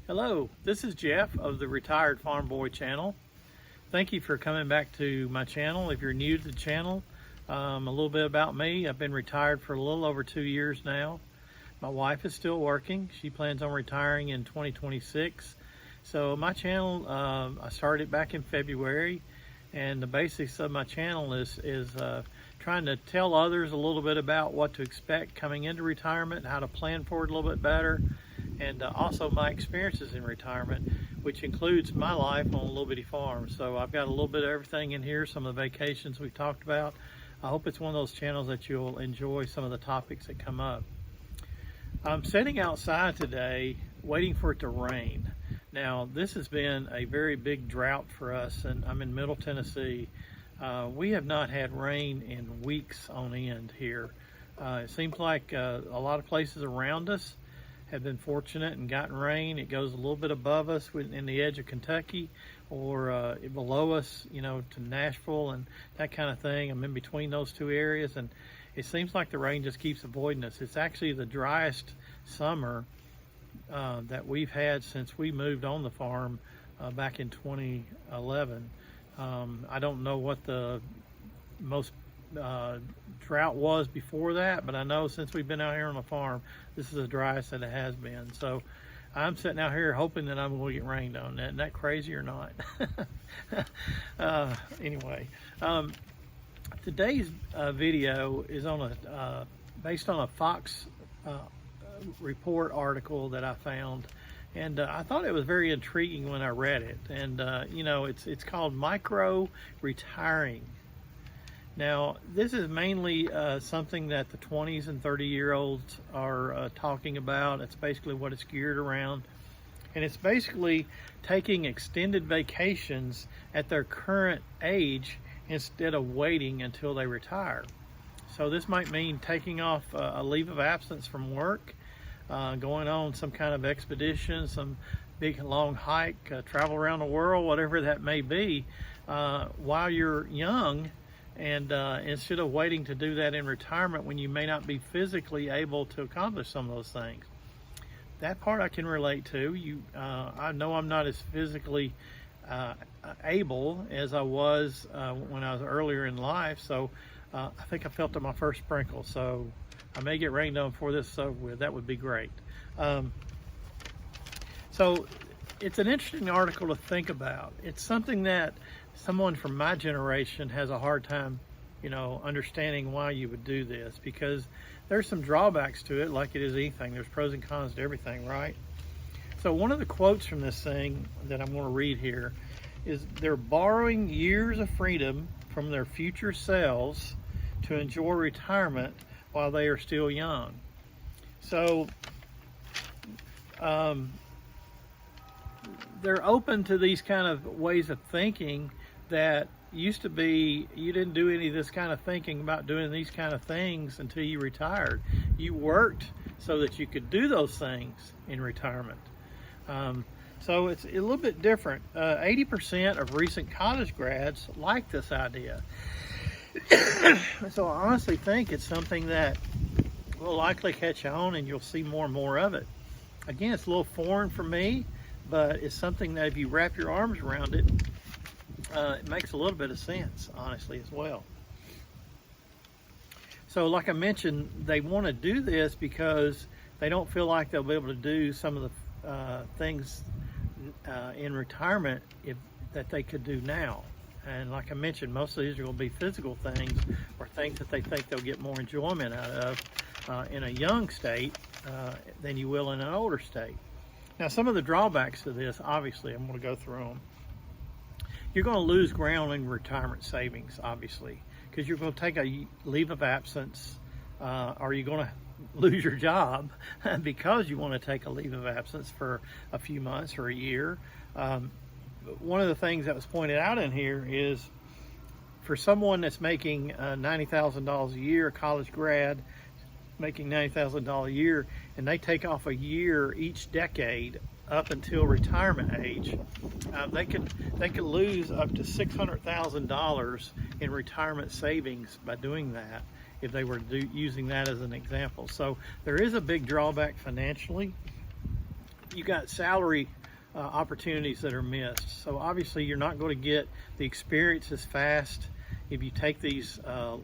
Hello, this is Jeff of the Retired Farm Boy channel. Thank you for coming back to my channel. If you're new to the channel, a little bit about me. I've been retired for a little over 2 years now. My wife is still working. She plans on retiring in 2026. So my channel, I started back in February, and the basics of my channel is trying to tell others a little bit about what to expect coming into retirement, how to plan for it a little bit better, and also my experiences in retirement, which includes my life on a little bitty farm. So I've got a little bit of everything in here, some of the vacations we've talked about. I hope it's one of those channels that you'll enjoy some of the topics that come up. I'm sitting outside today waiting for it to rain. Now, this has been a very big drought for us, and I'm in Middle Tennessee. We have not had rain in weeks on end here. It seems like a lot of places around us have been fortunate and gotten rain. It goes a little bit above us in the edge of Kentucky, or below us, you know, to Nashville and that kind of thing. I'm in between those two areas, and it seems like the rain just keeps avoiding us. It's actually the driest summer that we've had since we moved on the farm back in 2011. I don't know what the most drought was before that, but I know since we've been out here on the farm, this is the driest that it has been. So I'm sitting out here hoping that I'm going to get rained on. Isn't that crazy or not? Anyway, today's video is on based on a Fox report article that I found, and I thought it was very intriguing when I read it. And you know, it's called Micro Retiring. Now, this is mainly something that the 20s and 30-year-olds are talking about. It's basically what it's geared around. And it's basically taking extended vacations at their current age instead of waiting until they retire. So this might mean taking off a leave of absence from work, going on some kind of expedition, some big long hike, travel around the world, whatever that may be, while you're young. And instead of waiting to do that in retirement when you may not be physically able to accomplish some of those things. That part I can relate to. I know I'm not as physically able as I was when I was earlier in life, so I think I felt my first sprinkle. So I may get rained on before this is over with. That would be great. So it's an interesting article to think about. It's something that someone from my generation has a hard time, you know, understanding why you would do this, because there's some drawbacks to it, like it is anything. There's pros and cons to everything, right? So one of the quotes from this thing that I'm going to read here is, they're borrowing years of freedom from their future selves to enjoy retirement while they are still young. So they're open to these kind of ways of thinking that used to be you didn't do any of this kind of thinking about doing these kind of things until you retired. You worked so that you could do those things in retirement. So it's a little bit different. 80% of recent college grads like this idea. So I honestly think it's something that will likely catch on, and you'll see more and more of it. Again, it's a little foreign for me, but it's something that if you wrap your arms around it, it makes a little bit of sense, honestly, as well. So like I mentioned, they want to do this because they don't feel like they'll be able to do some of the things in retirement that they could do now. And like I mentioned, most of these are going to be physical things, or things that they think they'll get more enjoyment out of in a young state than you will in an older state. Now, some of the drawbacks to this, obviously, I'm going to go through them. You're going to lose ground in retirement savings, obviously, because you're going to take a leave of absence, or you're going to lose your job because you want to take a leave of absence for a few months or a year. One of the things that was pointed out in here is, for someone that's making $90,000 a year, a college grad making $90,000 a year, and they take off a year each decade up until retirement age, they could lose up to $600,000 in retirement savings by doing that, if they were using that as an example. So there is a big drawback financially. you got salary opportunities that are missed. So obviously you're not going to get the experience as fast if you take these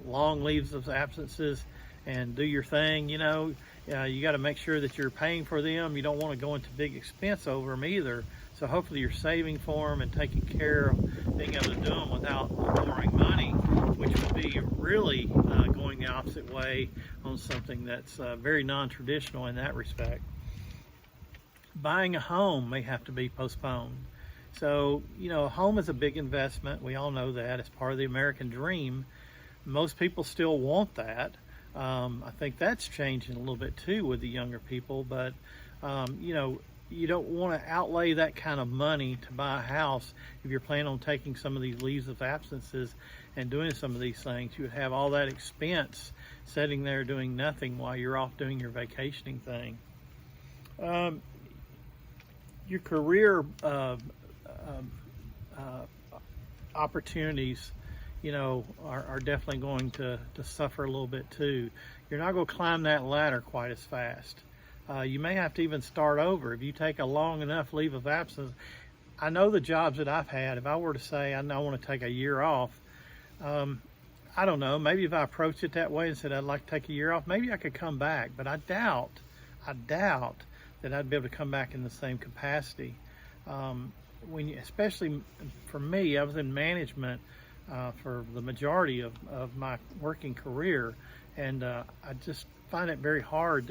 long leaves of absences and do your thing. You know, you got to make sure that you're paying for them. You don't want to go into big expense over them either. So hopefully you're saving for them and taking care of being able to do them without borrowing money, which would be really going the opposite way on something that's very non-traditional in that respect. Buying a home may have to be postponed. So, you know, a home is a big investment. We all know that. It's part of the American dream. Most people still want that. I think that's changing a little bit too with the younger people, but, you know, you don't want to outlay that kind of money to buy a house if you're planning on taking some of these leaves of absences and doing some of these things. You would have all that expense sitting there doing nothing while you're off doing your vacationing thing. Your career opportunities, you know, are definitely going to suffer a little bit too. You're not going to climb that ladder quite as fast. You may have to even start over. If you take a long enough leave of absence, I know the jobs that I've had, if I were to say I want to take a year off, I don't know, maybe if I approached it that way and said I'd like to take a year off, maybe I could come back, but I doubt that I'd be able to come back in the same capacity. Especially for me, I was in management for the majority of my working career, and I just find it very hard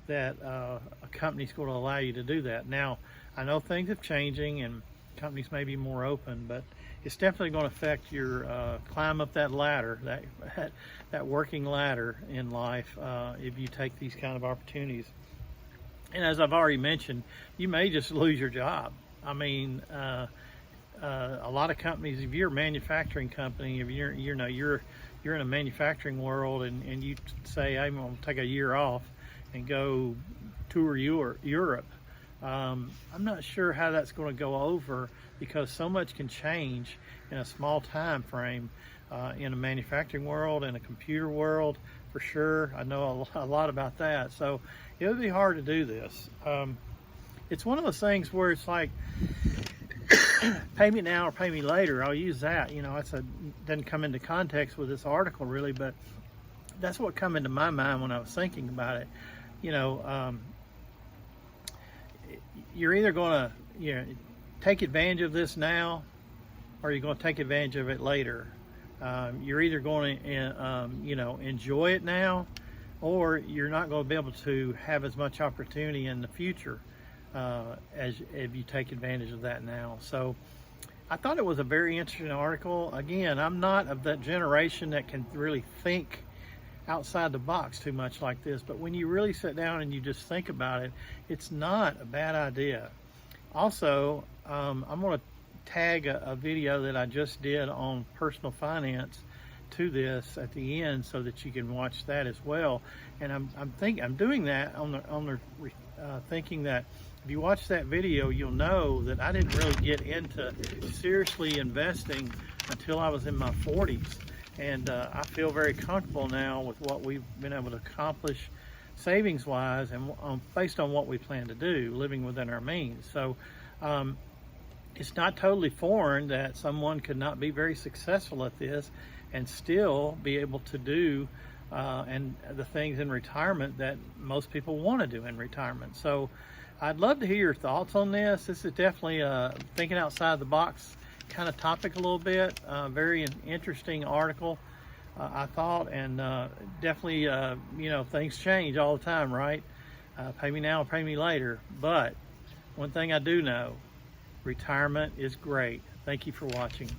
that a company's going to allow you to do that. Now, I know things are changing and companies may be more open, but it's definitely going to affect your climb up that ladder, that working ladder in life, if you take these kind of opportunities. And as I've already mentioned, you may just lose your job. I mean, a lot of companies, if you're a manufacturing company, if you're in a manufacturing world and you say, I'm going to take a year off and go tour Europe, I'm not sure how that's going to go over, because so much can change in a small time frame in a manufacturing world and a computer world, for sure. I know a lot about that, so it would be hard to do this. It's one of those things where it's like, pay me now or pay me later. I'll use that. You know, doesn't come into context with this article really, but that's what come into my mind when I was thinking about it. You know, you're either going to, take advantage of this now, or you're going to take advantage of it later. You're either going to, enjoy it now, or you're not going to be able to have as much opportunity in the future as if you take advantage of that now. So I thought it was a very interesting article. Again, I'm not of that generation that can really think outside the box too much like this, but when you really sit down and you just think about it, it's not a bad idea. Also, I'm going to tag a video that I just did on personal finance to this at the end so that you can watch that as well. And I'm doing that thinking that if you watch that video, you'll know that I didn't really get into seriously investing until I was in my 40s. And I feel very comfortable now with what we've been able to accomplish savings-wise and based on what we plan to do, living within our means. So it's not totally foreign that someone could not be very successful at this and still be able to do and the things in retirement that most people want to do in retirement. So I'd love to hear your thoughts on this. This is definitely a thinking outside the box kind of topic a little bit. Very interesting article, I thought, and definitely, things change all the time, right? Pay me now, pay me later. But one thing I do know, retirement is great. Thank you for watching.